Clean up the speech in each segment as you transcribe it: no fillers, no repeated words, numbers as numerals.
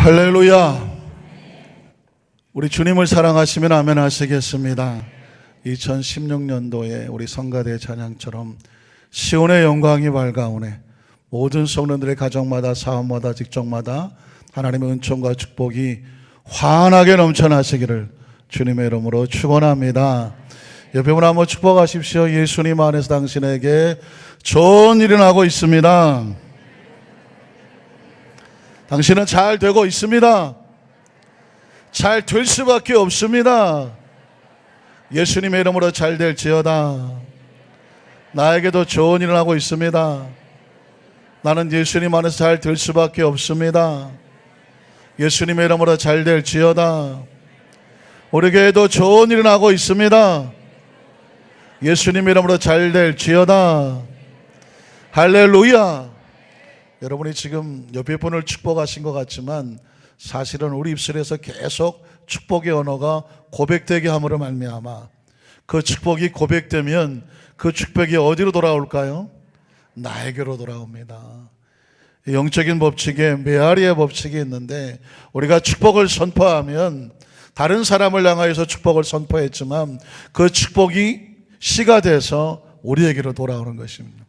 할렐루야. 우리 주님을 사랑하시면 아멘 하시겠습니다. 2016년도에 우리 성가대 찬양처럼 시온의 영광이 밝아오네. 모든 성도들의 가정마다 사업마다 직종마다 하나님의 은총과 축복이 환하게 넘쳐나시기를 주님의 이름으로 축원합니다. 옆에 분 한번 축복하십시오. 예수님 안에서 당신에게 좋은 일이 나고 있습니다. 당신은 잘 되고 있습니다. 잘 될 수밖에 없습니다. 예수님의 이름으로 잘 될지어다. 나에게도 좋은 일을 하고 있습니다. 나는 예수님 안에서 잘 될 수밖에 없습니다. 예수님의 이름으로 잘 될지어다. 우리 교회도 좋은 일을 하고 있습니다. 예수님의 이름으로 잘 될지어다. 할렐루야. 여러분이 지금 옆에 분을 축복하신 것 같지만 사실은 우리 입술에서 계속 축복의 언어가 고백되게 함으로 말미암아 그 축복이 고백되면 그 축복이 어디로 돌아올까요? 나에게로 돌아옵니다. 영적인 법칙에 메아리의 법칙이 있는데 우리가 축복을 선포하면 다른 사람을 향하여서 축복을 선포했지만 그 축복이 씨가 돼서 우리에게로 돌아오는 것입니다.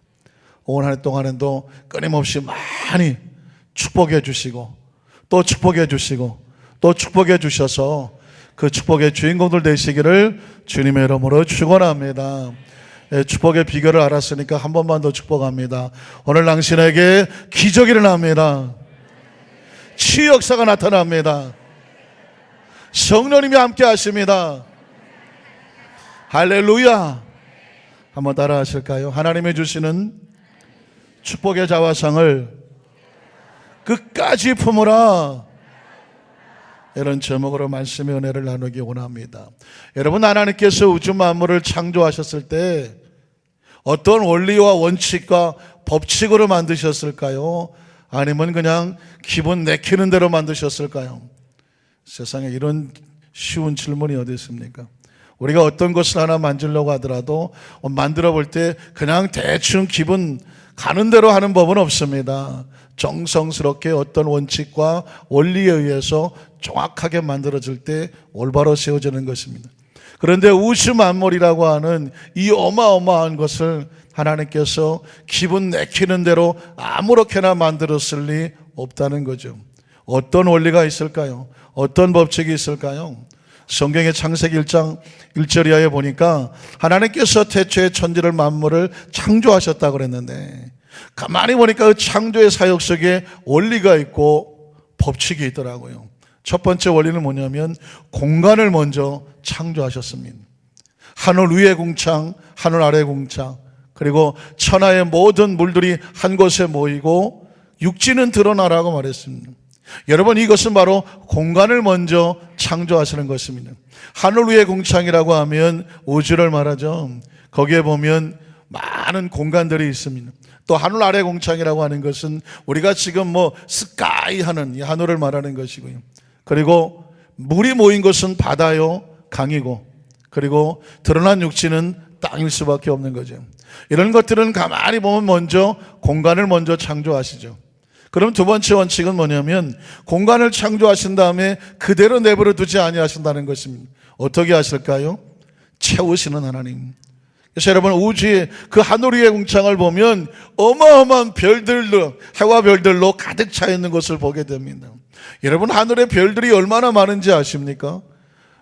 온 한 해 동안에도 끊임없이 많이 축복해 주시고 또 축복해 주시고 또 축복해 주셔서 그 축복의 주인공들 되시기를 주님의 이름으로 축원합니다. 축복의 비결을 알았으니까 한 번만 더 축복합니다. 오늘 당신에게 기적이 일어납니다. 치유 역사가 나타납니다. 성령님이 함께 하십니다. 할렐루야. 한번 따라 하실까요? 하나님이 주시는 축복의 자화상을 끝까지 품으라. 이런 제목으로 말씀의 은혜를 나누기 원합니다. 여러분, 하나님께서 우주 만물을 창조하셨을 때 어떤 원리와 원칙과 법칙으로 만드셨을까요? 아니면 그냥 기분 내키는 대로 만드셨을까요? 세상에 이런 쉬운 질문이 어디 있습니까? 우리가 어떤 것을 하나 만들려고 하더라도 만들어 볼 때 그냥 대충 기분 가는 대로 하는 법은 없습니다. 정성스럽게 어떤 원칙과 원리에 의해서 정확하게 만들어질 때 올바로 세워지는 것입니다. 그런데 우주 만물이라고 하는 이 어마어마한 것을 하나님께서 기분 내키는 대로 아무렇게나 만들었을 리 없다는 거죠. 어떤 원리가 있을까요? 어떤 법칙이 있을까요? 성경의 창세기 1장 1절 이하에 보니까 하나님께서 태초에 천지를 만물을 창조하셨다고 그랬는데 가만히 보니까 그 창조의 사역 속에 원리가 있고 법칙이 있더라고요. 첫 번째 원리는 뭐냐면 공간을 먼저 창조하셨습니다. 하늘 위의 궁창, 하늘 아래의 궁창, 그리고 천하의 모든 물들이 한 곳에 모이고 육지는 드러나라고 말했습니다. 여러분, 이것은 바로 공간을 먼저 창조하시는 것입니다. 하늘 위의 궁창이라고 하면 우주를 말하죠. 거기에 보면 많은 공간들이 있습니다. 또 하늘 아래 궁창이라고 하는 것은 우리가 지금 스카이 하는 이 하늘을 말하는 것이고요. 그리고 물이 모인 것은 바다요, 강이고, 그리고 드러난 육지는 땅일 수밖에 없는 거죠. 이런 것들은 가만히 보면 먼저 공간을 먼저 창조하시죠. 그럼 두 번째 원칙은 뭐냐면 공간을 창조하신 다음에 그대로 내버려 두지 아니하신다는 것입니다. 어떻게 하실까요? 채우시는 하나님. 그래서 여러분, 우주의 그 하늘 위의 궁창을 보면 어마어마한 별들로, 해와 별들로 가득 차 있는 것을 보게 됩니다. 여러분, 하늘의 별들이 얼마나 많은지 아십니까?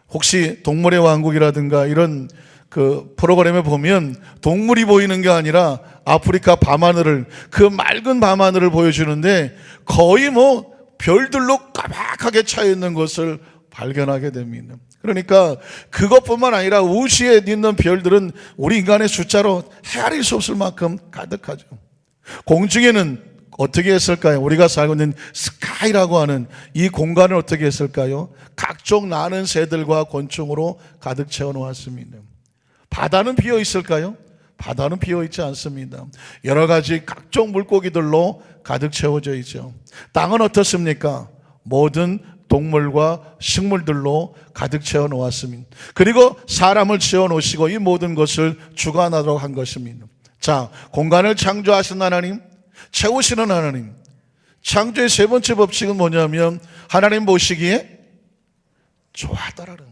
혹시 동물의 왕국이라든가 이런 그 프로그램에 보면 동물이 보이는 게 아니라 아프리카 밤하늘을, 그 맑은 밤하늘을 보여주는데 거의 별들로 까맣게 차 있는 것을 발견하게 됩니다. 그러니까 그것뿐만 아니라 우주에 있는 별들은 우리 인간의 숫자로 헤아릴 수 없을 만큼 가득하죠. 공중에는 어떻게 했을까요? 우리가 살고 있는 스카이라고 하는 이 공간을 어떻게 했을까요? 각종 나는 새들과 곤충으로 가득 채워놓았습니다. 바다는 비어 있을까요? 바다는 비어 있지 않습니다. 여러 가지 각종 물고기들로 가득 채워져 있죠. 땅은 어떻습니까? 모든 동물과 식물들로 가득 채워 놓았습니다. 그리고 사람을 채워 놓으시고 이 모든 것을 주관하도록 한 것입니다. 자, 공간을 창조하신 하나님, 채우시는 하나님, 창조의 세 번째 법칙은 뭐냐면 하나님 보시기에 좋았더라는,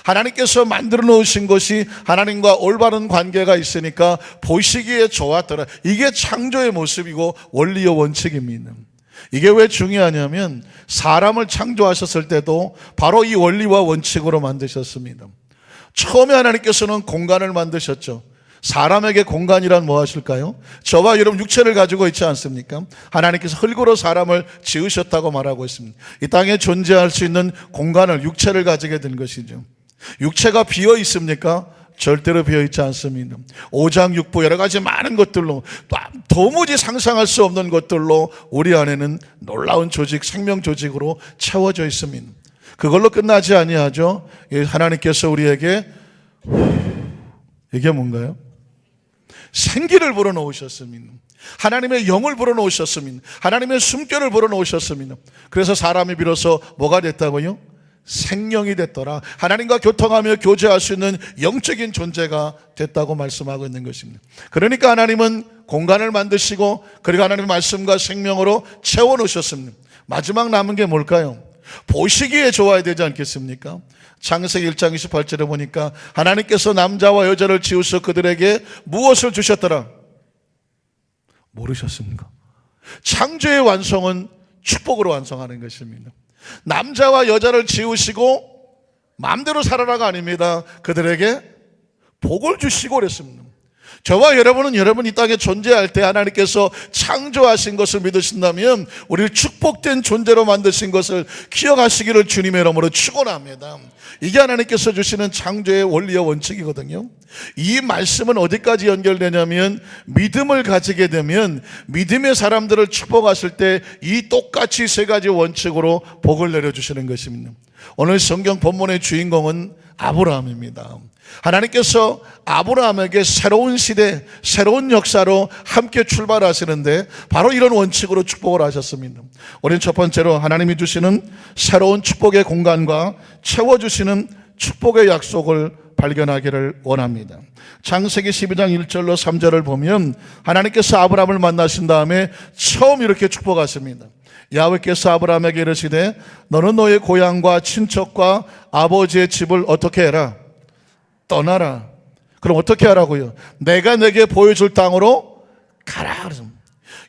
하나님께서 만들어 놓으신 것이 하나님과 올바른 관계가 있으니까 보시기에 좋았더라. 이게 창조의 모습이고 원리의 원칙입니다. 이게 왜 중요하냐면 사람을 창조하셨을 때도 바로 이 원리와 원칙으로 만드셨습니다. 처음에 하나님께서는 공간을 만드셨죠. 사람에게 공간이란 무엇일까요? 저와 여러분 육체를 가지고 있지 않습니까? 하나님께서 흙으로 사람을 지으셨다고 말하고 있습니다. 이 땅에 존재할 수 있는 공간을, 육체를 가지게 된 것이죠. 육체가 비어 있습니까? 절대로 비어 있지 않습니다. 오장육부 여러 가지 많은 것들로, 도무지 상상할 수 없는 것들로 우리 안에는 놀라운 조직, 생명 조직으로 채워져 있습니다. 그걸로 끝나지 아니하죠. 하나님께서 우리에게 이게 뭔가요? 생기를 불어넣으셨습니다. 하나님의 영을 불어넣으셨습니다. 하나님의 숨결을 불어넣으셨습니다. 그래서 사람이 비로소 뭐가 됐다고요? 생명이 됐더라. 하나님과 교통하며 교제할 수 있는 영적인 존재가 됐다고 말씀하고 있는 것입니다. 그러니까 하나님은 공간을 만드시고 그리고 하나님의 말씀과 생명으로 채워놓으셨습니다. 마지막 남은 게 뭘까요? 보시기에 좋아야 되지 않겠습니까? 창세기 1장 28절에 보니까 하나님께서 남자와 여자를 지으셔 그들에게 무엇을 주셨더라? 모르셨습니까? 창조의 완성은 축복으로 완성하는 것입니다. 남자와 여자를 지으시고 마음대로 살아라가 아닙니다. 그들에게 복을 주시고 그랬습니다. 저와 여러분은 여러분 이 땅에 존재할 때 하나님께서 창조하신 것을 믿으신다면 우리를 축복된 존재로 만드신 것을 기억하시기를 주님의 이름으로 축원합니다. 이게 하나님께서 주시는 창조의 원리와 원칙이거든요. 이 말씀은 어디까지 연결되냐면 믿음을 가지게 되면 믿음의 사람들을 축복하실 때 이 똑같이 세 가지 원칙으로 복을 내려주시는 것입니다. 오늘 성경 본문의 주인공은 아브라함입니다. 하나님께서 아브라함에게 새로운 시대, 새로운 역사로 함께 출발하시는데 바로 이런 원칙으로 축복을 하셨습니다. 우리는 첫 번째로 하나님이 주시는 새로운 축복의 공간과 채워주시는 축복의 약속을 발견하기를 원합니다. 창세기 12장 1절로 3절을 보면 하나님께서 아브라함을 만나신 다음에 처음 이렇게 축복하십니다. 야훼께서 아브라함에게 이르시되 너는 너의 고향과 친척과 아버지의 집을 어떻게 해라? 떠나라. 그럼 어떻게 하라고요? 내가 내게 보여줄 땅으로 가라.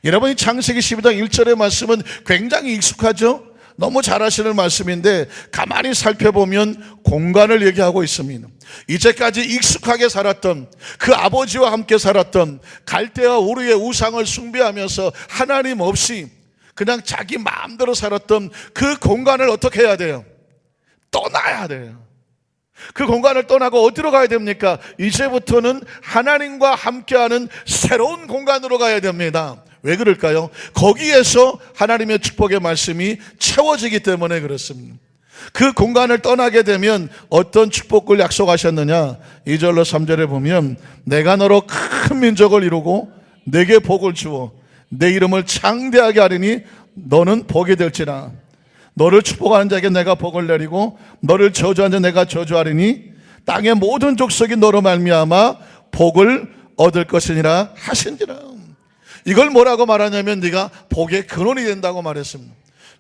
여러분이 창세기 12장 1절의 말씀은 굉장히 익숙하죠? 너무 잘 아시는 말씀인데 가만히 살펴보면 공간을 얘기하고 있습니다. 이제까지 익숙하게 살았던 그 아버지와 함께 살았던 갈대와 우르의 우상을 숭배하면서 하나님 없이 그냥 자기 마음대로 살았던 그 공간을 어떻게 해야 돼요? 떠나야 돼요. 그 공간을 떠나고 어디로 가야 됩니까? 이제부터는 하나님과 함께하는 새로운 공간으로 가야 됩니다. 왜 그럴까요? 거기에서 하나님의 축복의 말씀이 채워지기 때문에 그렇습니다. 그 공간을 떠나게 되면 어떤 축복을 약속하셨느냐? 2절로 3절에 보면 내가 너로 큰 민족을 이루고 내게 복을 주어 내 이름을 창대하게 하리니 너는 복이 될지라. 너를 축복하는 자에게 내가 복을 내리고 너를 저주하는 자 내가 저주하리니 땅의 모든 족속이 너로 말미암아 복을 얻을 것이니라 하신지라. 이걸 뭐라고 말하냐면 네가 복의 근원이 된다고 말했습니다.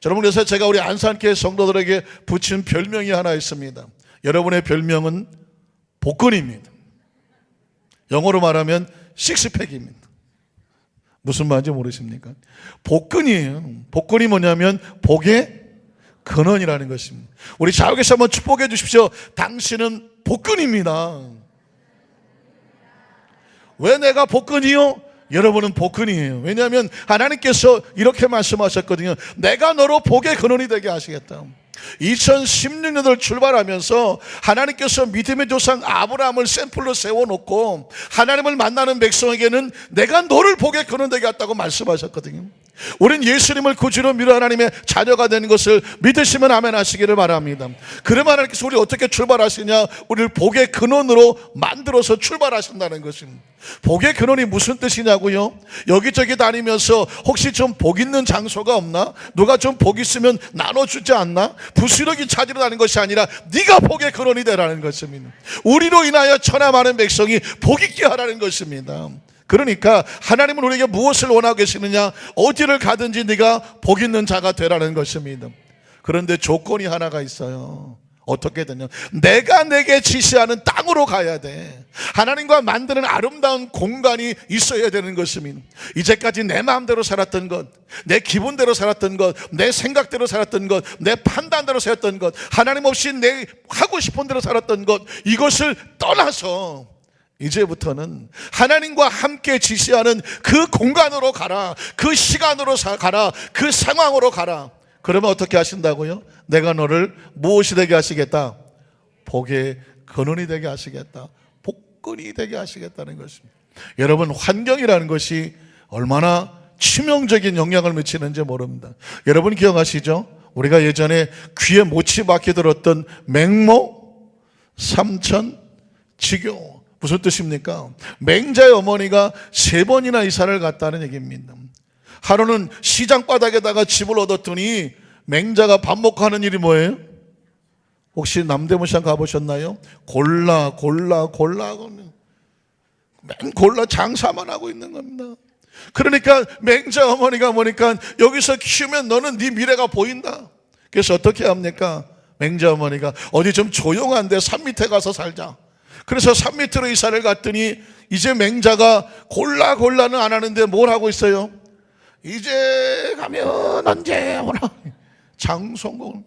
여러분, 그래서 제가 우리 안산교회 성도들에게 붙인 별명이 하나 있습니다. 여러분의 별명은 복근입니다. 영어로 말하면 식스팩입니다. 무슨 말인지 모르십니까? 복근이에요. 복근이 뭐냐면 복의 근원이라는 것입니다. 우리 자욱에서 한번 축복해 주십시오. 당신은 복근입니다. 왜 내가 복근이요? 여러분은 복근이에요. 왜냐하면 하나님께서 이렇게 말씀하셨거든요. 내가 너로 복의 근원이 되게 하시겠다. 2016년을 출발하면서 하나님께서 믿음의 조상 아브라함을 샘플로 세워놓고 하나님을 만나는 백성에게는 내가 너를 복의 근원 되게 했다고 말씀하셨거든요. 우린 예수님을 구주로 믿어 하나님의 자녀가 되는 것을 믿으시면 아멘 하시기를 바랍니다. 그러면 하나님께서 우리 어떻게 출발하시냐? 우리를 복의 근원으로 만들어서 출발하신다는 것입니다. 복의 근원이 무슨 뜻이냐고요? 여기저기 다니면서 혹시 좀 복 있는 장소가 없나? 누가 좀 복 있으면 나눠주지 않나? 부스러기 찾으러 다니는 것이 아니라 네가 복의 근원이 되라는 것입니다. 우리로 인하여 천하 많은 백성이 복 있게 하라는 것입니다. 그러니까 하나님은 우리에게 무엇을 원하고 계시느냐, 어디를 가든지 네가 복 있는 자가 되라는 것입니다. 그런데 조건이 하나가 있어요. 어떻게 되냐, 내가 내게 지시하는 땅으로 가야 돼. 하나님과 만드는 아름다운 공간이 있어야 되는 것입니다. 이제까지 내 마음대로 살았던 것, 내 기분대로 살았던 것, 내 생각대로 살았던 것, 내 판단대로 살았던 것, 하나님 없이 내 하고 싶은 대로 살았던 것, 이것을 떠나서 이제부터는 하나님과 함께 지시하는 그 공간으로 가라, 그 시간으로 가라, 그 상황으로 가라. 그러면 어떻게 하신다고요? 내가 너를 무엇이 되게 하시겠다? 복의 근원이 되게 하시겠다, 복근이 되게 하시겠다는 것입니다. 여러분, 환경이라는 것이 얼마나 치명적인 영향을 미치는지 모릅니다. 여러분 기억하시죠? 우리가 예전에 귀에 못이 박혀 들었던 맹모, 삼천, 지교, 무슨 뜻입니까? 맹자의 어머니가 3번이나 이사를 갔다는 얘기입니다. 하루는 시장 바닥에다가 집을 얻었더니 맹자가 밥 먹고 하는 일이 뭐예요? 혹시 남대문 시장 가보셨나요? 골라 맨 골라 장사만 하고 있는 겁니다. 그러니까 맹자 어머니가 보니까 여기서 키우면 너는 네 미래가 보인다. 그래서 어떻게 합니까? 맹자 어머니가 어디 좀 조용한 데 산 밑에 가서 살자. 그래서 산 밑으로 이사를 갔더니 이제 맹자가 골라는 안 하는데 뭘 하고 있어요? 이제 가면 언제 오나? 장송곡.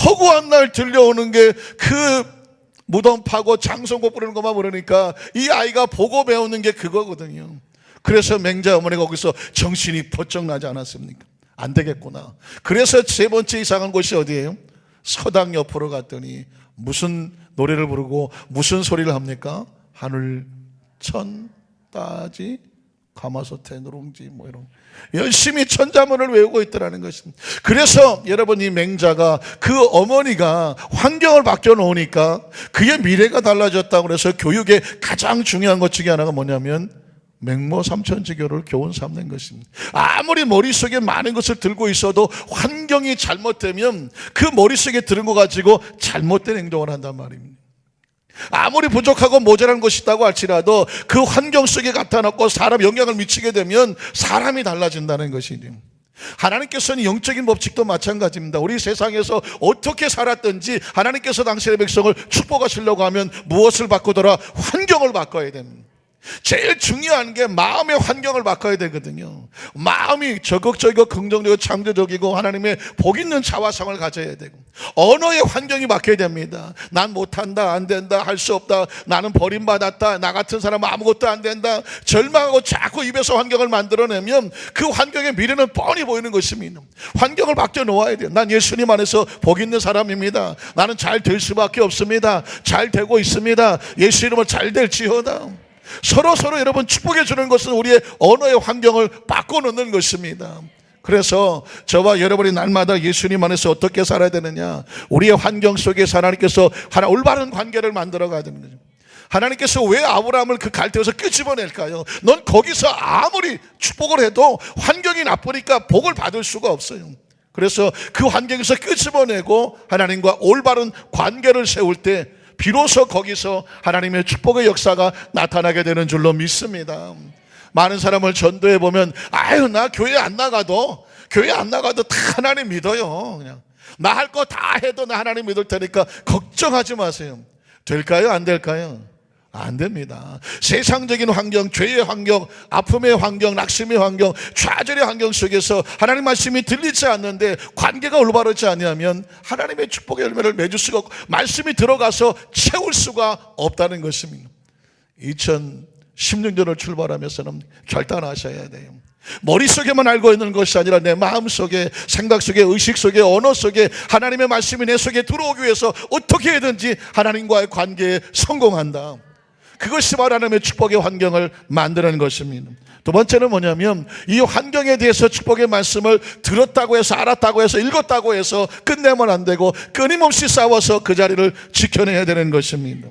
허구한 날 들려오는 게 그 무덤 파고 장송곡 부르는 것만 모르니까 이 아이가 보고 배우는 게 그거거든요. 그래서 맹자 어머니가 거기서 정신이 번쩍 나지 않았습니까? 안 되겠구나. 그래서 3번째 이상한 곳이 어디예요? 서당 옆으로 갔더니 무슨 노래를 부르고 무슨 소리를 합니까? 하늘 천 따지 가마솥에 누룽지 뭐 이런 열심히 천자문을 외우고 있더라는 것입니다. 그래서 여러분, 이 맹자가 그 어머니가 환경을 바뀌어 놓으니까 그의 미래가 달라졌다고 그래서 교육의 가장 중요한 것 중에 하나가 뭐냐면 맹모 삼천지교를 교훈 삼는 것입니다. 아무리 머릿속에 많은 것을 들고 있어도 환경이 잘못되면 그 머릿속에 들은 거 가지고 잘못된 행동을 한단 말입니다. 아무리 부족하고 모자란 것이 있다고 할지라도 그 환경 속에 나타났고 사람 영향을 미치게 되면 사람이 달라진다는 것이죠. 하나님께서는 영적인 법칙도 마찬가지입니다. 우리 세상에서 어떻게 살았든지 하나님께서 당신의 백성을 축복하시려고 하면 무엇을 바꾸더라? 환경을 바꿔야 됩니다. 제일 중요한 게 마음의 환경을 바꿔야 되거든요. 마음이 적극적이고 긍정적이고 창조적이고 하나님의 복 있는 자화상을 가져야 되고, 언어의 환경이 바뀌어야 됩니다. 난 못한다, 안 된다, 할 수 없다, 나는 버림받았다, 나 같은 사람은 아무것도 안 된다, 절망하고 자꾸 입에서 환경을 만들어내면 그 환경의 미래는 뻔히 보이는 것입니다. 환경을 바뀌어 놓아야 돼요. 난 예수님 안에서 복 있는 사람입니다. 나는 잘 될 수밖에 없습니다. 잘 되고 있습니다. 예수 이름으로 잘 될지어다. 서로 여러분 축복해 주는 것은 우리의 언어의 환경을 바꿔놓는 것입니다. 그래서 저와 여러분이 날마다 예수님 안에서 어떻게 살아야 되느냐, 우리의 환경 속에서 하나님께서 올바른 관계를 만들어 가야 되는 거죠. 하나님께서 왜 아브라함을 그 갈대에서 끄집어낼까요? 넌 거기서 아무리 축복을 해도 환경이 나쁘니까 복을 받을 수가 없어요. 그래서 그 환경에서 끄집어내고 하나님과 올바른 관계를 세울 때 비로소 거기서 하나님의 축복의 역사가 나타나게 되는 줄로 믿습니다. 많은 사람을 전도해 보면 나 교회 안 나가도 다 하나님 믿어요. 그냥 나 할 거 다 해도 나 하나님 믿을 테니까 걱정하지 마세요. 될까요? 안 될까요? 안 됩니다. 세상적인 환경, 죄의 환경, 아픔의 환경, 낙심의 환경, 좌절의 환경 속에서 하나님 말씀이 들리지 않는데 관계가 올바르지 않으면 하나님의 축복의 열매를 맺을 수가 없고 말씀이 들어가서 채울 수가 없다는 것입니다. 2016년을 출발하면서는 결단하셔야 돼요. 머릿속에만 알고 있는 것이 아니라 내 마음속에, 생각 속에, 의식 속에, 언어 속에 하나님의 말씀이 내 속에 들어오기 위해서 어떻게 해든지 하나님과의 관계에 성공한다. 그것이 바로 하나님의 축복의 환경을 만드는 것입니다. 두 번째는 뭐냐면 이 환경에 대해서 축복의 말씀을 들었다고 해서, 알았다고 해서, 읽었다고 해서 끝내면 안 되고 끊임없이 싸워서 그 자리를 지켜내야 되는 것입니다.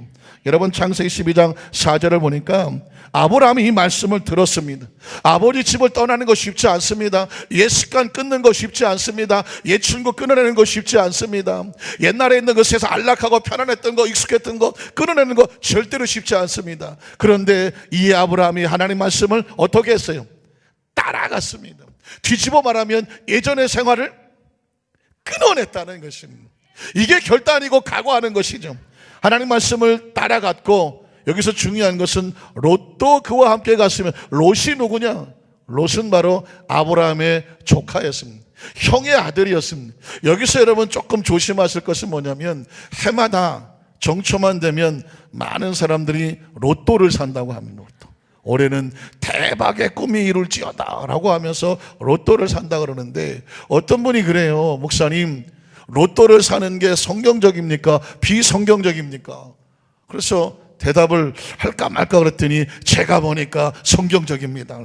여러분 창세기 12장 4절을 보니까 아브라함이 이 말씀을 들었습니다. 아버지 집을 떠나는 거 쉽지 않습니다. 옛 습관 끊는 거 쉽지 않습니다. 옛 친구 끊어내는 거 쉽지 않습니다. 옛날에 있는 것에서 안락하고 편안했던 거, 익숙했던 거 끊어내는 거 절대로 쉽지 않습니다. 그런데 이 아브라함이 하나님 말씀을 어떻게 했어요? 따라갔습니다. 뒤집어 말하면 예전의 생활을 끊어냈다는 것입니다. 이게 결단이고 각오하는 것이죠. 하나님 말씀을 따라갔고, 여기서 중요한 것은 롯도 그와 함께 갔으면, 롯이 누구냐? 롯은 바로 아브라함의 조카였습니다. 형의 아들이었습니다. 여기서 여러분 조금 조심하실 것은 뭐냐면, 해마다 정초만 되면 많은 사람들이 로또를 산다고 합니다. 로또. 올해는 대박의 꿈이 이룰지어다 라고 하면서 로또를 산다 그러는데, 어떤 분이 그래요. 목사님, 로또를 사는 게 성경적입니까? 비성경적입니까? 그래서 대답을 할까 말까 그랬더니 제가 보니까 성경적입니다.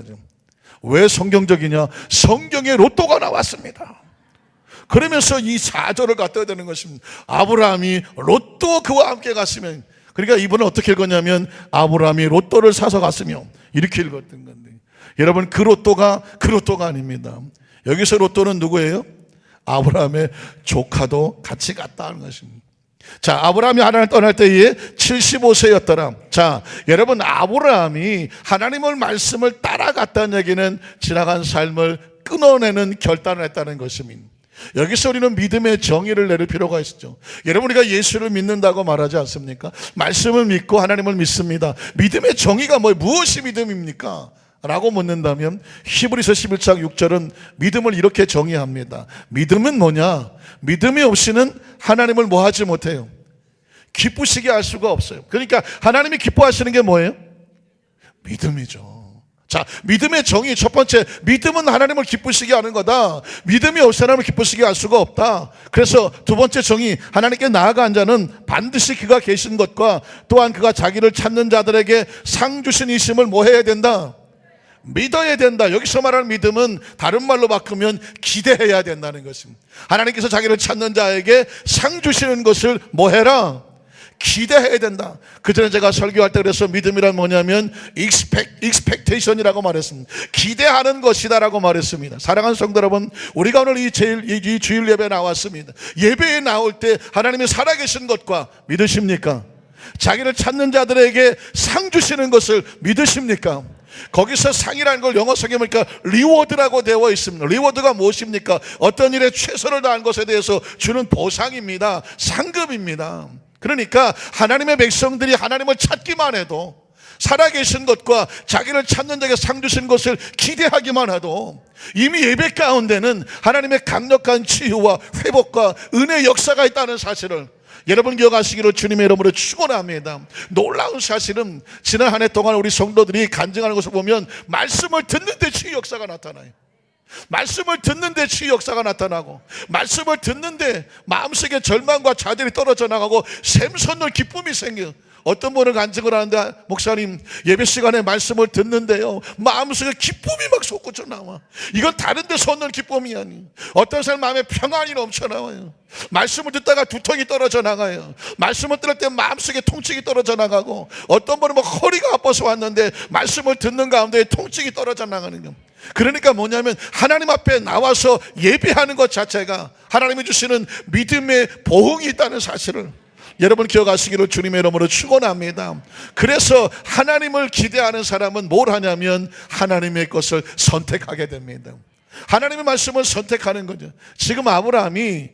왜 성경적이냐? 성경에 로또가 나왔습니다. 그러면서 이 4절을 갖다 되는 것입니다. 아브라함이 로또 그와 함께 갔으면, 그러니까 이분은 어떻게 읽었냐면 아브라함이 로또를 사서 갔으며, 이렇게 읽었던 건데, 여러분 그 로또가 아닙니다. 여기서 로또는 누구예요? 아브라함의 조카도 같이 갔다는 것입니다. 자, 아브라함이 하나님을 떠날 때에 75세였더라. 자, 여러분 아브라함이 하나님의 말씀을 따라갔다는 얘기는 지나간 삶을 끊어내는 결단을 했다는 것입니다. 여기서 우리는 믿음의 정의를 내릴 필요가 있죠. 여러분, 우리가 예수를 믿는다고 말하지 않습니까? 말씀을 믿고 하나님을 믿습니다. 믿음의 정의가 무엇이 믿음입니까? 라고 묻는다면 히브리서 11장 6절은 믿음을 이렇게 정의합니다. 믿음은 뭐냐? 믿음이 없이는 하나님을 뭐하지 못해요? 기쁘시게 할 수가 없어요. 그러니까 하나님이 기뻐하시는 게 뭐예요? 믿음이죠. 자, 믿음의 정의 첫 번째, 믿음은 하나님을 기쁘시게 하는 거다. 믿음이 없이 하나님을 기쁘시게 할 수가 없다. 그래서 두 번째 정의, 하나님께 나아간 자는 반드시 그가 계신 것과 또한 그가 자기를 찾는 자들에게 상 주신 이심을 뭐 해야 된다? 믿어야 된다. 여기서 말하는 믿음은 다른 말로 바꾸면 기대해야 된다는 것입니다. 하나님께서 자기를 찾는 자에게 상 주시는 것을 뭐 해라? 기대해야 된다. 그전에 제가 설교할 때 그래서 믿음이란 뭐냐면 expectation이라고 말했습니다. 기대하는 것이다라고 말했습니다. 사랑하는 성도 여러분, 우리가 오늘 이 주일 예배에 나왔습니다. 예배에 나올 때 하나님이 살아계신 것과 믿으십니까? 자기를 찾는 자들에게 상 주시는 것을 믿으십니까? 거기서 상이라는 걸 영어 성경에 보니까 리워드라고 되어 있습니다. 리워드가 무엇입니까? 어떤 일에 최선을 다한 것에 대해서 주는 보상입니다. 상급입니다. 그러니까 하나님의 백성들이 하나님을 찾기만 해도, 살아계신 것과 자기를 찾는 자에게 상 주신 것을 기대하기만 해도 이미 예배 가운데는 하나님의 강력한 치유와 회복과 은혜의 역사가 있다는 사실을 여러분 기억하시기로 주님의 이름으로 축원합니다. 놀라운 사실은 지난 한 해 동안 우리 성도들이 간증하는 것을 보면 말씀을 듣는데 치유 역사가 나타나요. 말씀을 듣는데 치유 역사가 나타나고, 말씀을 듣는데 마음속에 절망과 좌절이 떨어져 나가고 샘솟는 기쁨이 생겨요. 어떤 분은 간증을 하는데, 목사님 예배 시간에 말씀을 듣는데요 마음속에 기쁨이 막 솟구쳐 나와. 이건 다른 데서 얻는 기쁨이 아니에요. 어떤 사람 마음에 평안이 넘쳐나와요. 말씀을 듣다가 두통이 떨어져 나가요. 말씀을 들을 때 마음속에 통증이 떨어져 나가고, 어떤 분은 허리가 아파서 왔는데 말씀을 듣는 가운데 통증이 떨어져 나가는 거예요. 그러니까 뭐냐면 하나님 앞에 나와서 예배하는 것 자체가 하나님이 주시는 믿음의 보응이 있다는 사실을 여러분 기억하시기를 주님의 이름으로 축원합니다. 그래서 하나님을 기대하는 사람은 뭘 하냐면 하나님의 것을 선택하게 됩니다. 하나님의 말씀을 선택하는 거죠. 지금 아브라함이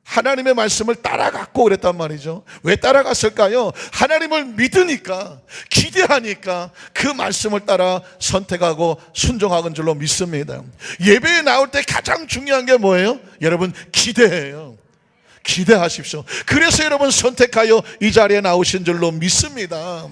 하나님의 말씀을 따라갔고 그랬단 말이죠. 왜 따라갔을까요? 하나님을 믿으니까, 기대하니까 그 말씀을 따라 선택하고 순종하는 줄로 믿습니다. 예배에 나올 때 가장 중요한 게 뭐예요? 여러분, 기대해요. 기대하십시오. 그래서 여러분 선택하여 이 자리에 나오신 줄로 믿습니다.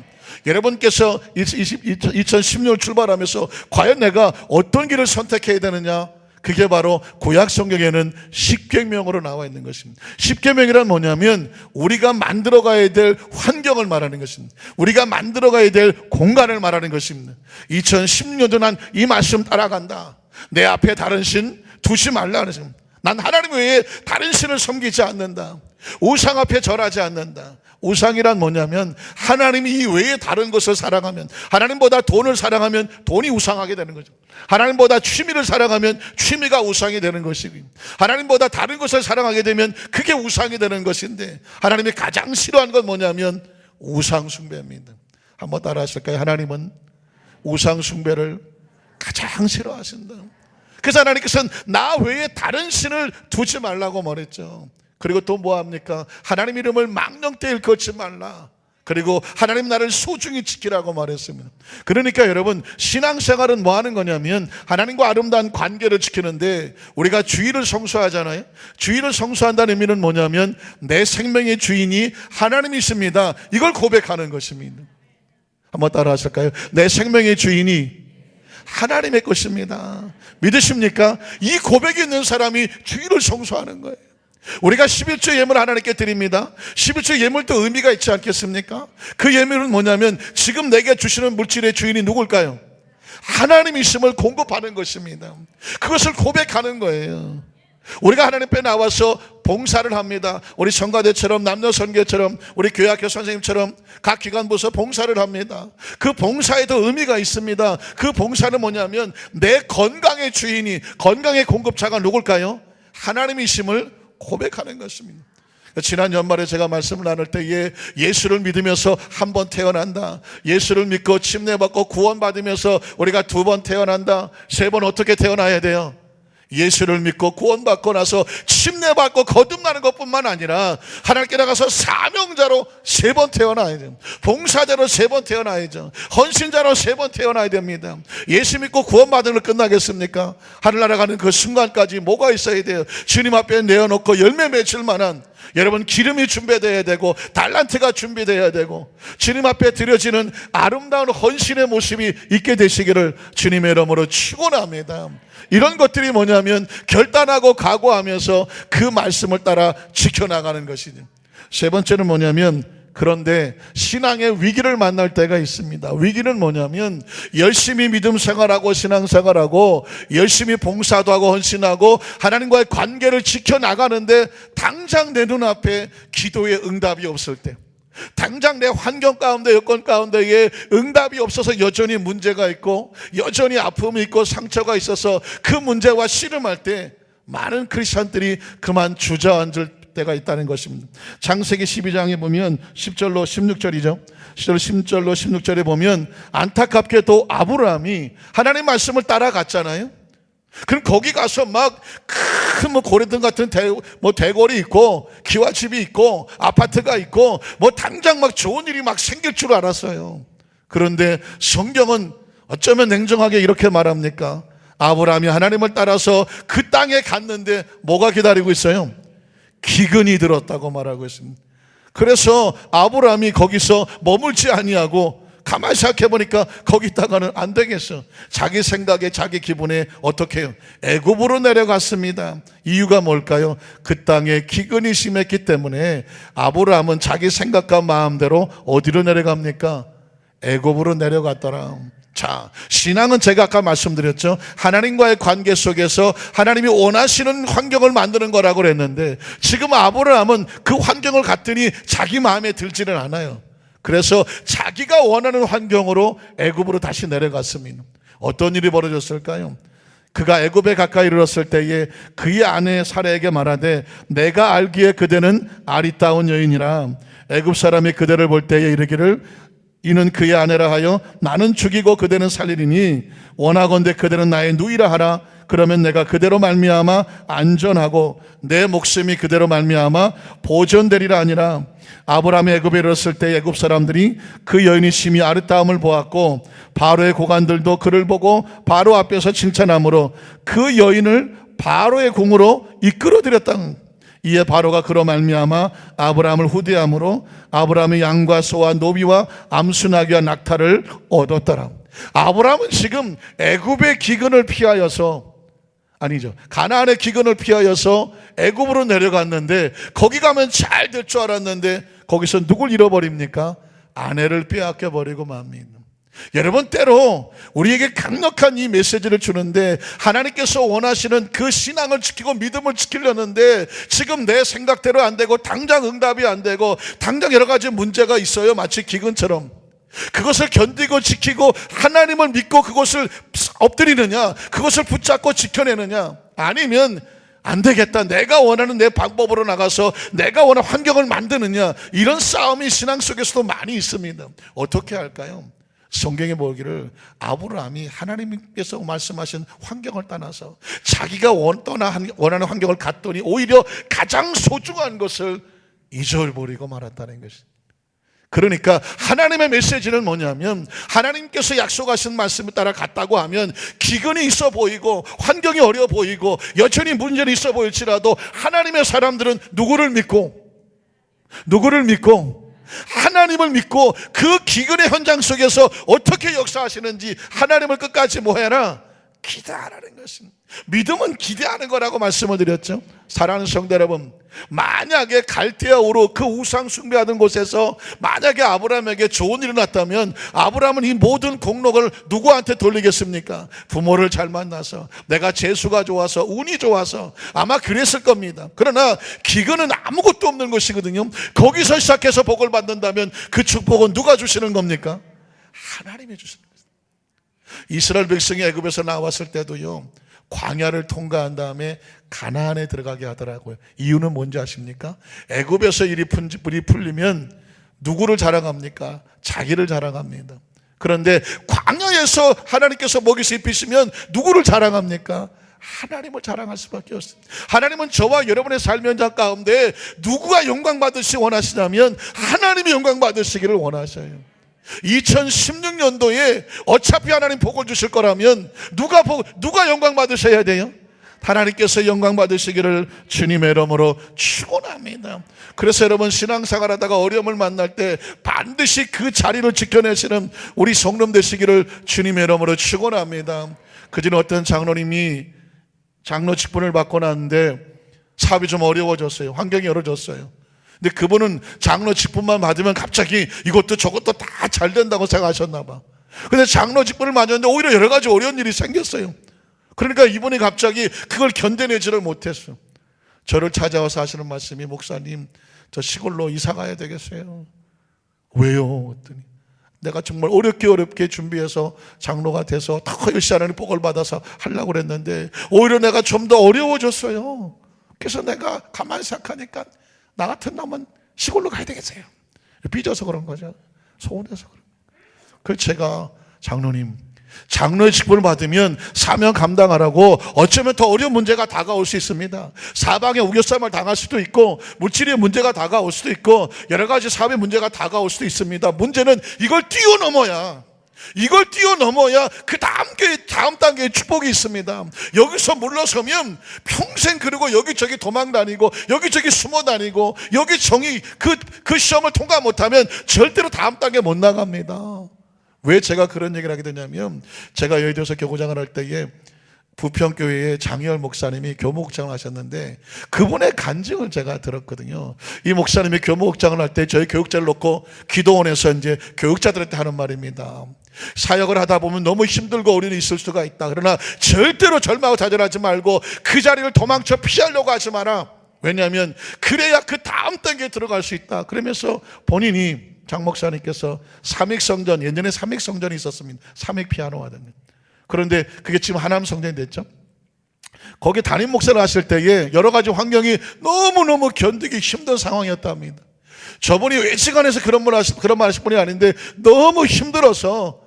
여러분께서 2016년 출발하면서 과연 내가 어떤 길을 선택해야 되느냐? 그게 바로 구약 성경에는 십계명으로 나와 있는 것입니다. 십계명이란 뭐냐면 우리가 만들어가야 될 환경을 말하는 것입니다. 우리가 만들어가야 될 공간을 말하는 것입니다. 2016년도 난 이 말씀 따라간다. 내 앞에 다른 신 두지 말라 그랬습니다. 난 하나님 외에 다른 신을 섬기지 않는다. 우상 앞에 절하지 않는다. 우상이란 뭐냐면 하나님이 이 외에 다른 것을 사랑하면, 하나님보다 돈을 사랑하면 돈이 우상하게 되는 거죠. 하나님보다 취미를 사랑하면 취미가 우상이 되는 것이고, 하나님보다 다른 것을 사랑하게 되면 그게 우상이 되는 것인데, 하나님이 가장 싫어하는 건 뭐냐면 우상 숭배입니다. 한번 따라 하실까요? 하나님은 우상 숭배를 가장 싫어하신다. 그래서 하나님께서는 나 외에 다른 신을 두지 말라고 말했죠. 그리고 또 뭐합니까? 하나님 이름을 망령되이 일컫지 말라. 그리고 하나님 나를 소중히 지키라고 말했습니다. 그러니까 여러분, 신앙생활은 뭐 하는 거냐면 하나님과 아름다운 관계를 지키는데, 우리가 주의를 성수하잖아요. 주의를 성수한다는 의미는 뭐냐면 내 생명의 주인이 하나님이십니다, 이걸 고백하는 것입니다. 한번 따라 하실까요? 내 생명의 주인이 하나님의 것입니다. 믿으십니까? 이 고백이 있는 사람이 주의를 성수하는 거예요. 우리가 11조 예물 하나님께 드립니다. 11조 예물도 의미가 있지 않겠습니까? 그 예물은 뭐냐면 지금 내게 주시는 물질의 주인이 누굴까요? 하나님이심을 공급하는 것입니다. 그것을 고백하는 거예요. 우리가 하나님 앞에 나와서 봉사를 합니다. 우리 성가대처럼, 남녀선교처럼, 우리 교회학교 선생님처럼 각 기관부서 봉사를 합니다. 그 봉사에도 의미가 있습니다. 그 봉사는 뭐냐면 내 건강의 주인이, 건강의 공급자가 누굴까요? 하나님이심을 고백하는 것입니다. 지난 연말에 제가 말씀을 나눌 때에 예수를 믿으면서 한 번 태어난다, 예수를 믿고 침례받고 구원받으면서 우리가 두 번 태어난다, 세 번 어떻게 태어나야 돼요? 예수를 믿고 구원받고 나서 침례받고 거듭나는 것뿐만 아니라 하나님께 나가서 사명자로 세 번 태어나야죠. 봉사자로 세 번 태어나야죠. 헌신자로 세 번 태어나야 됩니다. 예수 믿고 구원받은 걸 끝나겠습니까? 하늘나라 가는 그 순간까지 뭐가 있어야 돼요? 주님 앞에 내어놓고 열매 맺을 만한, 여러분, 기름이 준비되어야 되고 달란트가 준비되어야 되고 주님 앞에 드려지는 아름다운 헌신의 모습이 있게 되시기를 주님의 이름으로 축원합니다. 이런 것들이 뭐냐면 결단하고 각오하면서 그 말씀을 따라 지켜나가는 것이죠. 세 번째는 뭐냐면, 그런데 신앙의 위기를 만날 때가 있습니다. 위기는 뭐냐면 열심히 믿음 생활하고 신앙 생활하고 열심히 봉사도 하고 헌신하고 하나님과의 관계를 지켜나가는데 당장 내 눈앞에 기도의 응답이 없을 때, 당장 내 환경 가운데, 여건 가운데에 응답이 없어서 여전히 문제가 있고 여전히 아픔이 있고 상처가 있어서 그 문제와 씨름할 때 많은 크리스찬들이 그만 주저앉을 때가 있다는 것입니다. 창세기 12장에 보면 10절로 16절이죠. 10절로 16절에 보면 안타깝게도 아브라함이 하나님 말씀을 따라갔잖아요. 그럼 거기 가서 막 큰 고래등 같은 대궐이 있고 기와집이 있고 아파트가 있고 당장 막 좋은 일이 막 생길 줄 알았어요. 그런데 성경은 어쩌면 냉정하게 이렇게 말합니까? 아브라함이 하나님을 따라서 그 땅에 갔는데 뭐가 기다리고 있어요? 기근이 들었다고 말하고 있습니다. 그래서 아브라함이 거기서 머물지 아니하고 가만히 생각해 보니까 거기 있다가는 안 되겠어. 자기 생각에 자기 기분에 어떻게 해요? 애굽으로 내려갔습니다. 이유가 뭘까요? 그 땅에 기근이 심했기 때문에 아브라함은 자기 생각과 마음대로 어디로 내려갑니까? 애굽으로 내려갔더라. 자, 신앙은 제가 아까 말씀드렸죠. 하나님과의 관계 속에서 하나님이 원하시는 환경을 만드는 거라고 그랬는데 지금 아브라함은 그 환경을 갔더니 자기 마음에 들지는 않아요. 그래서 자기가 원하는 환경으로 애굽으로 다시 내려갔습니다. 어떤 일이 벌어졌을까요? 그가 애굽에 가까이 이르렀을 때에 그의 아내 사라에게 말하되 내가 알기에 그대는 아리따운 여인이라 애굽 사람이 그대를 볼 때에 이르기를 이는 그의 아내라 하여 나는 죽이고 그대는 살리리니 원하건대 그대는 나의 누이라 하라. 그러면 내가 그대로 말미암아 안전하고 내 목숨이 그대로 말미암아 보존되리라 하니라. 아브라함이 애굽에 이르렀을 때 애굽 사람들이 그 여인이 심히 아름다움을 보았고 바로의 고관들도 그를 보고 바로 앞에서 칭찬하므로 그 여인을 바로의 궁으로 이끌어들였다. 이에 바로가 그로 말미암아 아브라함을 후대함으로 아브라함이 양과 소와 노비와 암수나귀와 낙타를 얻었더라. 아브라함은 지금 애굽의 기근을 피하여서, 아니죠, 가나안의 기근을 피하여서 애굽으로 내려갔는데 거기 가면 잘 될 줄 알았는데 거기서 누굴 잃어버립니까? 아내를 빼앗겨 버리고 맙니다. 여러분, 때로 우리에게 강력한 이 메시지를 주는데 하나님께서 원하시는 그 신앙을 지키고 믿음을 지키려는데 지금 내 생각대로 안 되고 당장 응답이 안 되고 당장 여러 가지 문제가 있어요. 마치 기근처럼. 그것을 견디고 지키고 하나님을 믿고 그것을 엎드리느냐, 그것을 붙잡고 지켜내느냐, 아니면 안 되겠다, 내가 원하는 내 방법으로 나가서 내가 원하는 환경을 만드느냐, 이런 싸움이 신앙 속에서도 많이 있습니다. 어떻게 할까요? 성경에 보기를 아브라함이 하나님께서 말씀하신 환경을 떠나서 자기가 원하는 환경을 갖더니 오히려 가장 소중한 것을 잊어버리고 말았다는 것입니다. 그러니까 하나님의 메시지는 뭐냐면, 하나님께서 약속하신 말씀에 따라 갔다고 하면 기근이 있어 보이고 환경이 어려워 보이고 여전히 문제는 있어 보일지라도 하나님의 사람들은 누구를 믿고 하나님을 믿고 그 기근의 현장 속에서 어떻게 역사하시는지 하나님을 끝까지 뭐해라? 기대하라는 것입니다. 믿음은 기대하는 거라고 말씀을 드렸죠. 사랑하는 성도 여러분, 만약에 갈대아 우르 그 우상 숭배하던 곳에서 만약에 아브라함에게 좋은 일이 났다면 아브라함은 이 모든 공로를 누구한테 돌리겠습니까? 부모를 잘 만나서, 내가 재수가 좋아서, 운이 좋아서, 아마 그랬을 겁니다. 그러나 기근은 아무것도 없는 것이거든요. 거기서 시작해서 복을 받는다면 그 축복은 누가 주시는 겁니까? 하나님이 주시는 겁니다. 이스라엘 백성이 애굽에서 나왔을 때도요, 광야를 통과한 다음에 가나안에 들어가게 하더라고요. 이유는 뭔지 아십니까? 애굽에서 일이 풀리면 누구를 자랑합니까? 자기를 자랑합니다. 그런데 광야에서 하나님께서 먹이서 입히시면 누구를 자랑합니까? 하나님을 자랑할 수밖에 없습니다. 하나님은 저와 여러분의 삶의 현장 가운데 누구가 영광 받으시기 원하시냐면 하나님이 영광 받으시기를 원하셔요. 2016년도에 어차피 하나님 복을 주실 거라면 누가 영광 받으셔야 돼요? 하나님께서 영광 받으시기를 주님의 이름으로 축원합니다. 그래서 여러분, 신앙생활 하다가 어려움을 만날 때 반드시 그 자리를 지켜내시는 우리 성령 되시기를 주님의 이름으로 축원합니다. 그전에 어떤 장로님이 장로 직분을 받고 났는데 사업이 좀 어려워졌어요. 환경이 어려워졌어요. 근데 그분은 장로 직분만 받으면 갑자기 이것도 저것도 다 잘 된다고 생각하셨나 봐. 근데 장로 직분을 맞았는데 오히려 여러 가지 어려운 일이 생겼어요. 그러니까 이분이 갑자기 그걸 견뎌내지를 못했어요. 저를 찾아와서 하시는 말씀이, 목사님, 저 시골로 이사 가야 되겠어요. 왜요? 그랬더니 내가 정말 어렵게 준비해서 장로가 돼서 더 열심히 하는 복을 받아서 하려고 그랬는데 오히려 내가 좀 더 어려워졌어요. 그래서 내가 가만히 생각하니까 나 같은 놈은 시골로 가야 되겠어요. 삐져서 그런 거죠. 서운해서 그런 거예요. 그래서 제가, 장로님, 장로의 직분을 받으면 사명 감당하라고 어쩌면 더 어려운 문제가 다가올 수 있습니다. 사방에 우겨쌈을 당할 수도 있고 물질의 문제가 다가올 수도 있고 여러 가지 사업의 문제가 다가올 수도 있습니다. 문제는 이걸 뛰어넘어야 그 다음 단계의 축복이 있습니다. 여기서 물러서면 평생 그리고 여기저기 도망 다니고 여기저기 숨어 다니고 여기저기 그 시험을 통과 못하면 절대로 다음 단계 못 나갑니다. 왜 제가 그런 얘기를 하게 되냐면, 제가 여의도에서 교구장을 할 때에 부평교회의 장희열 목사님이 교목장을 하셨는데 그분의 간증을 제가 들었거든요. 이 목사님이 교목장을 할 때 저희 교육자를 놓고 기도원에서 이제 교육자들한테 하는 말입니다. 사역을 하다 보면 너무 힘들고 어려움이 있을 수가 있다. 그러나 절대로 절망하고 좌절하지 말고 그 자리를 도망쳐 피하려고 하지 마라. 왜냐하면 그래야 그 다음 단계에 들어갈 수 있다. 그러면서 본인이, 장 목사님께서 삼익성전, 예전에 삼익성전이 있었습니다. 삼익 피아노 하던. 그런데 그게 지금 하남 성전이 됐죠. 거기 담임 목사를 하실 때에 여러 가지 환경이 너무너무 견디기 힘든 상황이었답니다. 저분이 외지간에서 그런 말 하실 분이 아닌데 너무 힘들어서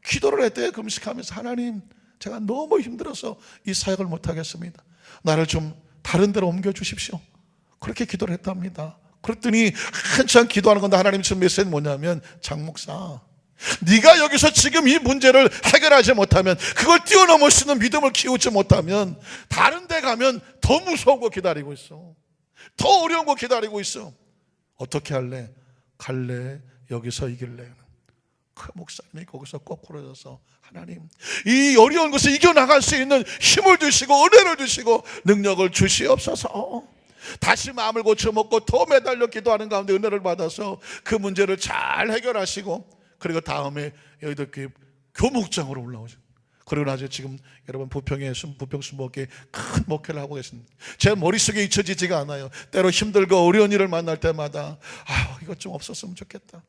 기도를 했대요. 금식하면서, 하나님, 제가 너무 힘들어서 이 사역을 못하겠습니다. 나를 좀 다른 데로 옮겨주십시오. 그렇게 기도를 했답니다. 그랬더니 한참 기도하는 건데 하나님 준 메시지는 뭐냐면, 장 목사, 네가 여기서 지금 이 문제를 해결하지 못하면, 그걸 뛰어넘을 수 있는 믿음을 키우지 못하면 다른 데 가면 더 무서운 거 기다리고 있어. 더 어려운 거 기다리고 있어. 어떻게 할래? 갈래? 여기서 이길래? 그 목사님이 거기서 거꾸로 져서, 하나님, 이 어려운 것을 이겨나갈 수 있는 힘을 주시고 은혜를 주시고 능력을 주시옵소서. 다시 마음을 고쳐먹고 더 매달려 기도하는 가운데 은혜를 받아서 그 문제를 잘 해결하시고, 그리고 다음에 여기도 교목장으로 올라오죠. 그리고 나서 지금 여러분 부평 순복에 큰 목회를 하고 계십니다. 제 머릿속에 잊혀지지가 않아요. 때로 힘들고 어려운 일을 만날 때마다 이것 좀 없었으면 좋겠다.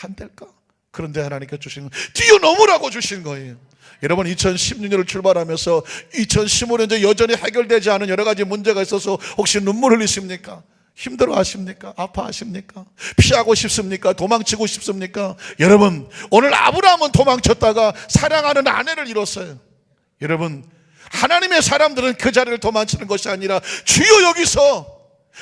안 될까? 그런데 하나님께서 주신 뛰어넘으라고 주신 거예요. 여러분 2016년을 출발하면서 2015년째 여전히 해결되지 않은 여러 가지 문제가 있어서 혹시 눈물 흘리십니까? 힘들어 하십니까? 아파하십니까? 피하고 싶습니까? 도망치고 싶습니까? 여러분 오늘 아브라함은 도망쳤다가 사랑하는 아내를 잃었어요. 여러분 하나님의 사람들은 그 자리를 도망치는 것이 아니라 주여 여기서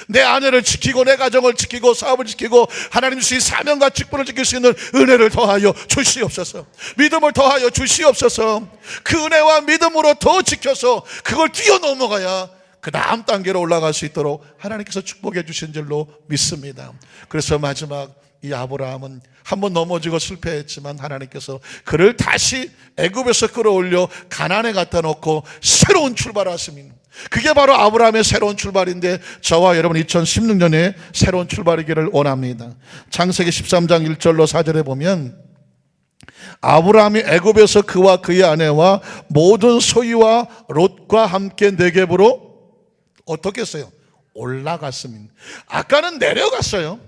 내 아내를 지키고 내 가정을 지키고 사업을 지키고 하나님 주신 사명과 직분을 지킬 수 있는 은혜를 더하여 주시옵소서. 믿음을 더하여 주시옵소서. 그 은혜와 믿음으로 더 지켜서 그걸 뛰어넘어가야 그 다음 단계로 올라갈 수 있도록 하나님께서 축복해 주신 줄로 믿습니다. 그래서 마지막 이 아브라함은 한번 넘어지고 실패했지만 하나님께서 그를 다시 애굽에서 끌어올려 가나안에 갖다 놓고 새로운 출발하십니다. 그게 바로 아브라함의 새로운 출발인데 저와 여러분 2016년에 새로운 출발이기를 원합니다. 창세기 13장 1절로 4절에 보면 아브라함이 애굽에서 그와 그의 아내와 모든 소유와 롯과 함께 네겝으로 어떻게 했어요? 올라갔습니다. 아까는 내려갔어요.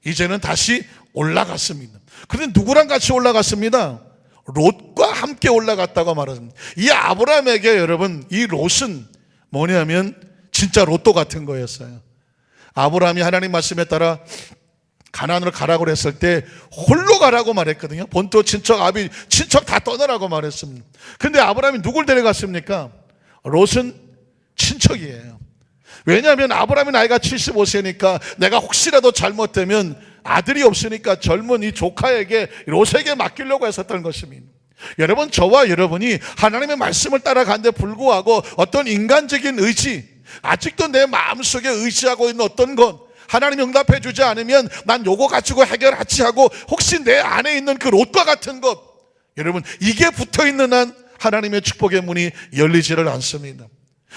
이제는 다시 올라갔습니다. 그런데 누구랑 같이 올라갔습니다? 롯과 함께 올라갔다고 말합니다. 이 아브라함에게 여러분 이 롯은 뭐냐면 진짜 로또 같은 거였어요. 아브라함이 하나님 말씀에 따라 가나안으로 가라고 했을 때 홀로 가라고 말했거든요. 본토 친척 아비 친척 다 떠나라고 말했습니다. 근데 아브라함이 누굴 데려갔습니까? 롯은 친척이에요. 왜냐하면 아브라함이 나이가 75세니까 내가 혹시라도 잘못되면 아들이 없으니까 젊은 이 조카에게 롯에게 맡기려고 했었던 것입니다. 여러분 저와 여러분이 하나님의 말씀을 따라가는데 불구하고 어떤 인간적인 의지, 아직도 내 마음속에 의지하고 있는 어떤 것 하나님이 응답해 주지 않으면 난 요거 가지고 해결하지 하고 혹시 내 안에 있는 그 롯과 같은 것, 여러분 이게 붙어있는 한 하나님의 축복의 문이 열리지를 않습니다.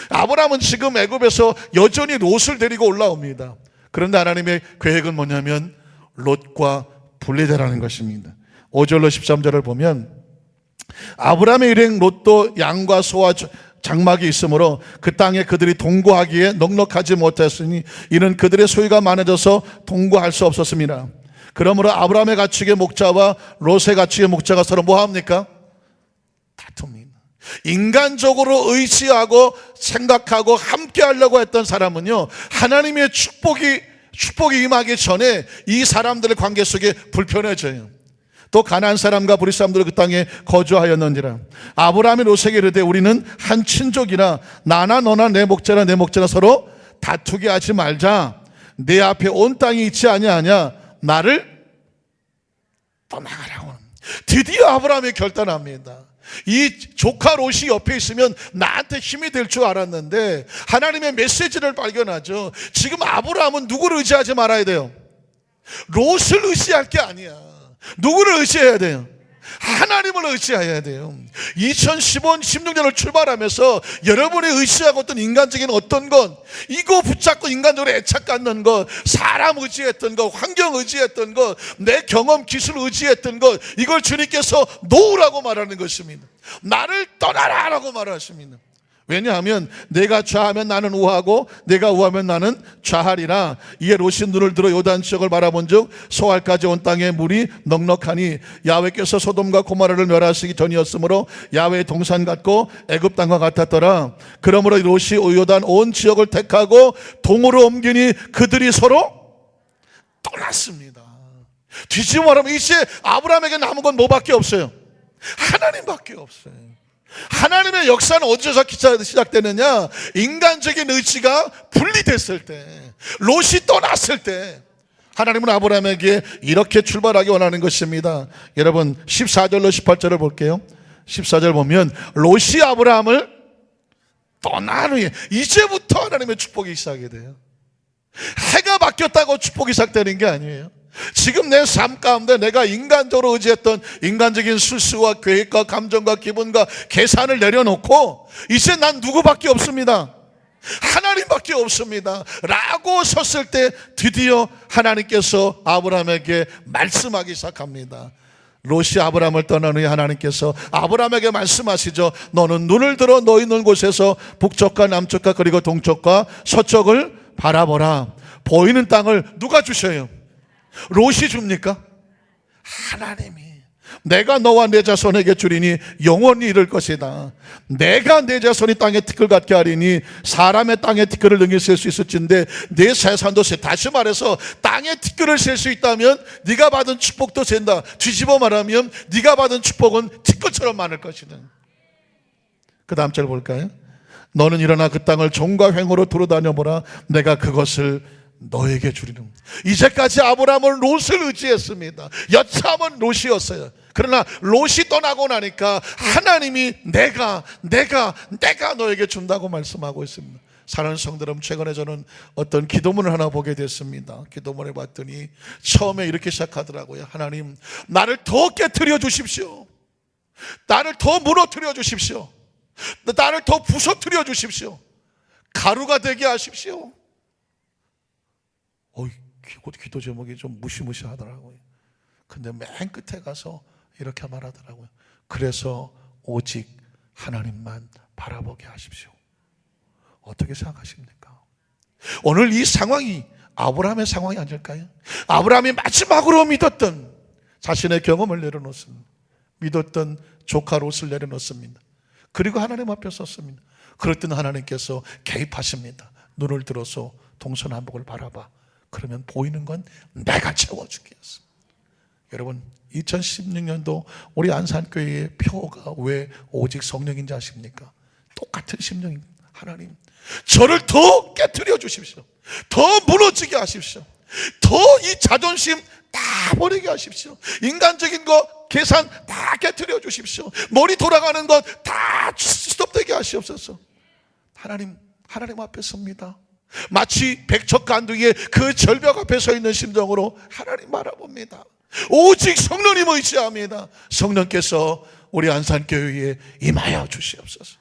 아브라함은 지금 애굽에서 여전히 롯을 데리고 올라옵니다. 그런데 하나님의 계획은 뭐냐면 롯과 분리되라는 것입니다. 5절로 13절을 보면 아브라함의 일행 롯도 양과 소와 장막이 있으므로 그 땅에 그들이 동거하기에 넉넉하지 못했으니 이는 그들의 소유가 많아져서 동거할 수 없었습니다. 그러므로 아브라함의 가축의 목자와 롯의 가축의 목자가 서로 뭐합니까? 다툽니다. 인간적으로 의지하고 생각하고 함께 하려고 했던 사람은요 하나님의 축복이 임하기 전에 이 사람들의 관계 속에 불편해져요. 또 가나안 사람과 브릿 사람들은 그 땅에 거주하였는지라. 아브라함이 롯에게 이르되 우리는 한 친족이나 나나 너나 내 목자나 내 목자나 서로 다투게 하지 말자. 내 앞에 온 땅이 있지 아니하냐. 나를 떠나가라고. 드디어 아브라함이 결단합니다. 이 조카 롯이 옆에 있으면 나한테 힘이 될 줄 알았는데 하나님의 메시지를 발견하죠. 지금 아브라함은 누구를 의지하지 말아야 돼요? 롯을 의지할 게 아니야. 누구를 의지해야 돼요? 하나님을 의지해야 돼요. 2016년을 출발하면서 여러분이 의지하고 어떤 인간적인 어떤 것, 이거 붙잡고 인간적으로 애착 갖는 것, 사람 의지했던 것, 환경 의지했던 것, 내 경험 기술 의지했던 것, 이걸 주님께서 놓으라고 말하는 것입니다. 나를 떠나라 라고 말하십니다. 왜냐하면 내가 좌하면 나는 우하고 내가 우하면 나는 좌하리라. 이에 롯이 눈을 들어 요단 지역을 바라본 즉 소알까지 온 땅에 물이 넉넉하니 야훼께서 소돔과 고모라를 멸하시기 전이었으므로 야훼의 동산 같고 애굽 땅과 같았더라. 그러므로 롯이 요단 온 지역을 택하고 동으로 옮기니 그들이 서로 떠났습니다. 뒤집어 말하면 이제 아브라함에게 남은 건 뭐밖에 없어요? 하나님밖에 없어요. 하나님의 역사는 어디서 시작되느냐? 인간적인 의지가 분리됐을 때, 롯이 떠났을 때 하나님은 아브라함에게 이렇게 출발하기 원하는 것입니다. 여러분 14절로 18절을 볼게요. 14절 보면 롯이 아브라함을 떠난 후에 이제부터 하나님의 축복이 시작이 돼요. 해가 바뀌었다고 축복이 시작되는 게 아니에요. 지금 내 삶 가운데 내가 인간적으로 의지했던 인간적인 수수와 계획과 감정과 기분과 계산을 내려놓고 이제 난 누구밖에 없습니다. 하나님밖에 없습니다 라고 섰을 때 드디어 하나님께서 아브라함에게 말씀하기 시작합니다. 롯이 아브라함을 떠난 후에 하나님께서 아브라함에게 말씀하시죠. 너는 눈을 들어 너 있는 곳에서 북쪽과 남쪽과 그리고 동쪽과 서쪽을 바라보라. 보이는 땅을 누가 주셔요? 롯이 줍니까? 하나님이. 내가 너와 내 자손에게 주리니 영원히 이를 것이다. 내가 내 자손이 땅에 티끌 같게 하리니 사람의 땅에 티끌을 능히 셀 수 있을진데 내 재산도 세. 다시 말해서 땅에 티끌을 셀 수 있다면 네가 받은 축복도 센다. 뒤집어 말하면 네가 받은 축복은 티끌처럼 많을 것이다. 그 다음 절 볼까요? 너는 일어나 그 땅을 종과 횡으로 두루다녀보라. 내가 그것을 너에게 주리라. 이제까지 아브라함은 롯을 의지했습니다. 여차하면 롯이었어요. 그러나 롯이 떠나고 나니까 하나님이 내가 너에게 준다고 말씀하고 있습니다. 사랑하는 성도 여러분, 최근에 저는 어떤 기도문을 하나 보게 됐습니다. 기도문을 봤더니 처음에 이렇게 시작하더라고요. 하나님, 나를 더 깨트려 주십시오. 나를 더 무너뜨려 주십시오. 나를 더 부서뜨려 주십시오. 가루가 되게 하십시오. 기도 제목이 좀 무시무시하더라고요. 근데 맨 끝에 가서 이렇게 말하더라고요. 그래서 오직 하나님만 바라보게 하십시오. 어떻게 생각하십니까? 오늘 이 상황이 아브라함의 상황이 아닐까요? 아브라함이 마지막으로 믿었던 자신의 경험을 내려놓습니다. 믿었던 조카 롯을 내려놓습니다. 그리고 하나님 앞에 섰습니다. 그럴 때는 하나님께서 개입하십니다. 눈을 들어서 동서남북을 바라봐. 그러면 보이는 건 내가 채워주겠어. 여러분, 2016년도 우리 안산교회의 표가 왜 오직 성령인지 아십니까? 똑같은 심령입니다. 하나님, 저를 더 깨트려 주십시오. 더 무너지게 하십시오. 더 이 자존심 다 버리게 하십시오. 인간적인 거 계산 다 깨트려 주십시오. 머리 돌아가는 것 다 스톱되게 하시옵소서. 하나님 앞에 섭니다. 마치 백척간두기의 그 절벽 앞에 서 있는 심정으로 하나님 바라봅니다. 오직 성령님 의지합니다. 성령께서 우리 안산교회에 임하여 주시옵소서.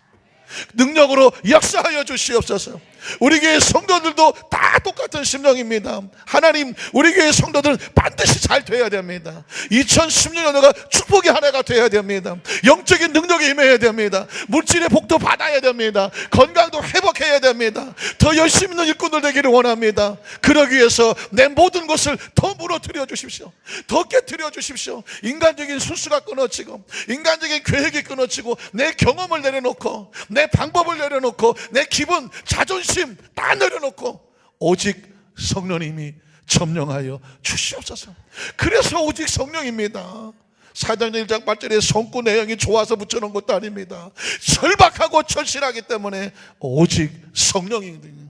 능력으로 역사하여 주시옵소서. 우리 교회 성도들도 다 똑같은 심령입니다. 하나님, 우리 교회 성도들은 반드시 잘 돼야 됩니다. 2016년도가 축복의 한 해가 돼야 됩니다. 영적인 능력이 임해야 됩니다. 물질의 복도 받아야 됩니다. 건강도 회복해야 됩니다. 더 열심히 있는 일꾼들 되기를 원합니다. 그러기 위해서 내 모든 것을 더 무너뜨려 주십시오. 더 깨뜨려 주십시오. 인간적인 순수가 끊어지고, 인간적인 계획이 끊어지고, 내 경험을 내려놓고, 내 방법을 내려놓고, 내 기분, 자존심 다 내려놓고 오직 성령님이 점령하여 주시옵소서. 그래서 오직 성령입니다. 사도행전 1장 8절에 성구 내용이 좋아서 붙여놓은 것도 아닙니다. 절박하고 절실하기 때문에 오직 성령이거든요.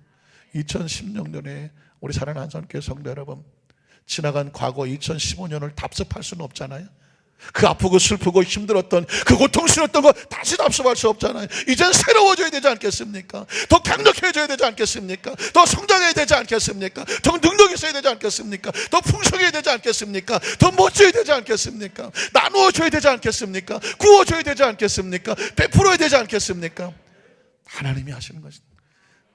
2016년에 우리 사랑하는 안산교회 성도 여러분, 지나간 과거 2015년을 답습할 수는 없잖아요. 그 아프고 슬프고 힘들었던 그 고통스러웠던 거 다시 답습할 수 없잖아요. 이젠 새로워져야 되지 않겠습니까? 더 강력해져야 되지 않겠습니까? 더 성장해야 되지 않겠습니까? 더 능력이 있어야 되지 않겠습니까? 더 풍성해야 되지 않겠습니까? 더 멋져야 되지 않겠습니까? 나누어줘야 되지 않겠습니까? 구워줘야 되지 않겠습니까? 베풀어야 되지 않겠습니까? 하나님이 하시는 것입니다.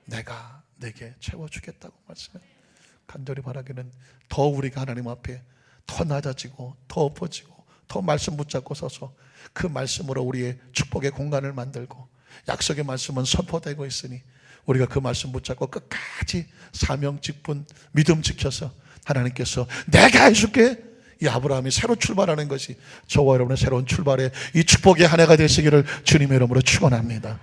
내가 내게 채워주겠다고 말씀해요. 간절히 바라기는 더 우리가 하나님 앞에 더 낮아지고 더 엎어지고 더 말씀 붙잡고 서서 그 말씀으로 우리의 축복의 공간을 만들고, 약속의 말씀은 선포되고 있으니 우리가 그 말씀 붙잡고 끝까지 사명 직분 믿음 지켜서 하나님께서 내가 해줄게, 이 아브라함이 새로 출발하는 것이 저와 여러분의 새로운 출발의 이 축복의 한 해가 되시기를 주님의 이름으로 축원합니다.